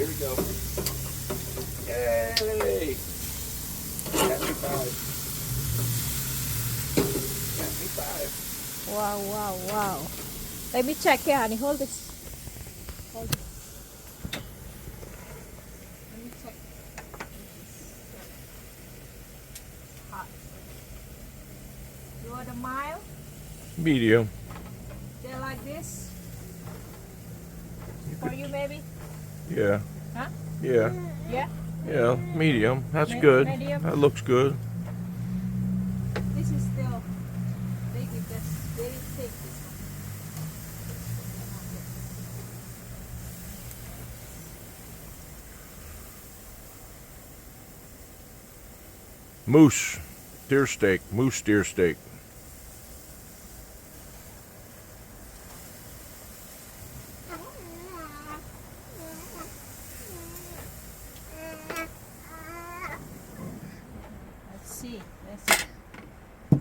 Here we go. Yay! Happy 5. Happy 5. Wow, wow, wow. Let me check here, honey. Hold this. Hold this. Let me check. Hot. You want a mild? Medium. They like this? For you, maybe? Yeah. Huh? Yeah. Yeah? Yeah. Medium. That's Me- good. medium? That looks good. This is still big because very thick. This Moose. Deer steak. Moose deer steak. Let's see. Let's see.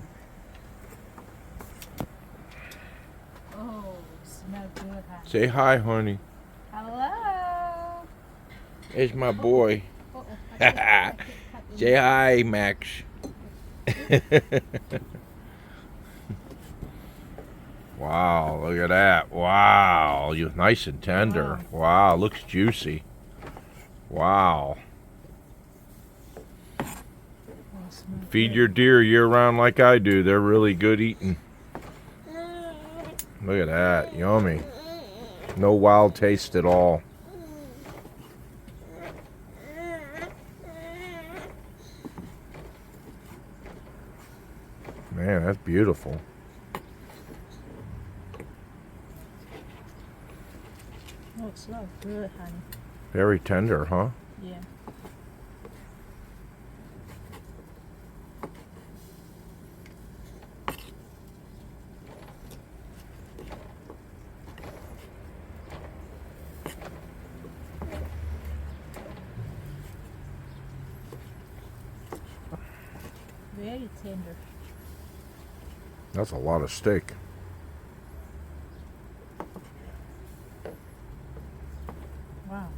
Oh, smell good, huh? Say hi, honey. Hello. There's my boy. Oh, cut Say hi, Max. Wow, look at that. Wow, you're nice and tender. Wow, looks juicy. Wow. Oh, smell Feed good. your deer year round like I do. They're really good eating. Look at that. Yummy. No wild taste at all. Man, that's beautiful. Oh, it smells good, honey. Very tender, huh? Yeah. Very tender. That's a lot of steak. Wow.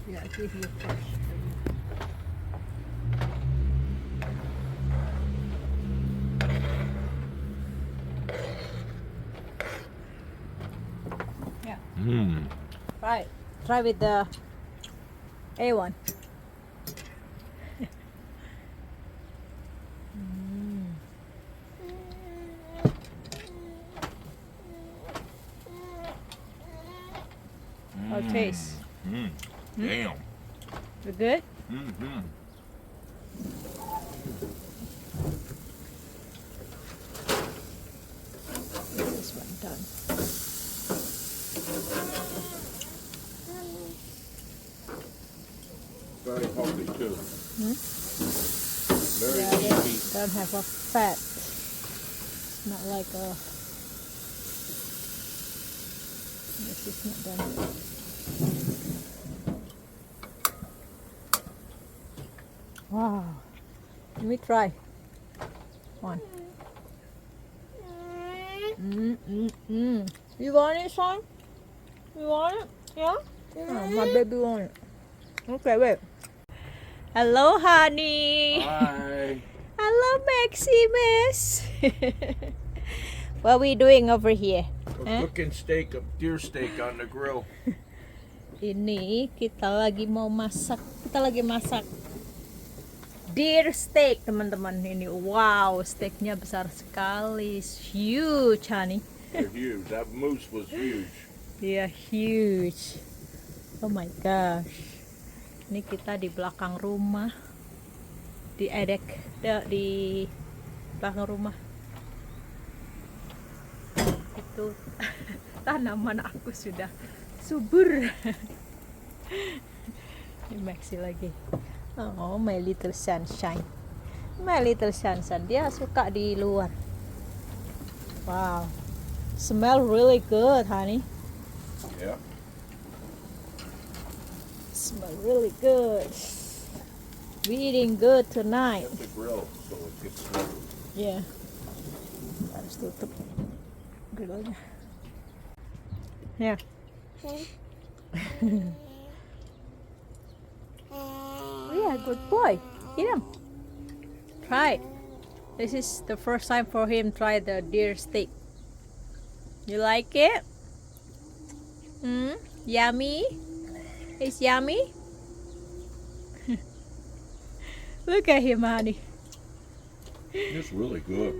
Yeah, I give you a fresh. Yeah. Mmm. Right. Try with the A1. How it tastes? Damn. You good? Mm-hmm. This one done. Very healthy too. Very Yeah, they easy. don't have a fat. It's not like a. This is not done. Wow. Let me try. One. You want it, son? You want it? Yeah? Oh, my baby want it. Okay, wait. Hello, honey. Hi. Hello, Maximus. What are we doing over here? We're cooking steak, a deer steak on the grill. Ini kita lagi mau masak. Kita lagi masak deer steak, teman-teman. Ini wow, steaknya besar sekali. It's huge, honey. They're huge. That moose was huge. Dia huge. Oh my gosh. Ini kita di belakang rumah. Di edek, di belakang rumah. Itu tanaman aku sudah subur. Ini Maxi lagi. Oh, my little sunshine. My little sunshine. Dia suka di luar. Wow. Smell really good, honey. Yeah. Smell really good. We eating good tonight. That's the grill, so it gets smoky. Yeah. Harus tutup grillnya. Ya. Yeah, good boy. Eat him. Try it. This is the first time for him try the deer steak. You like it? Yummy? It's yummy? Look at him, honey. It's really good.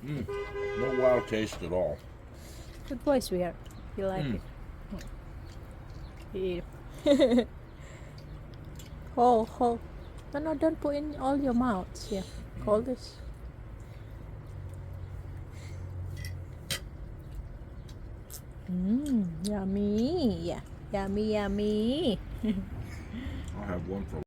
No wild taste at all. Good boy, sweetheart. You like it? Eat. Hold. No, don't put in all your mouths. Yeah, hold this. Yummy. Yeah, yummy. I'll have one for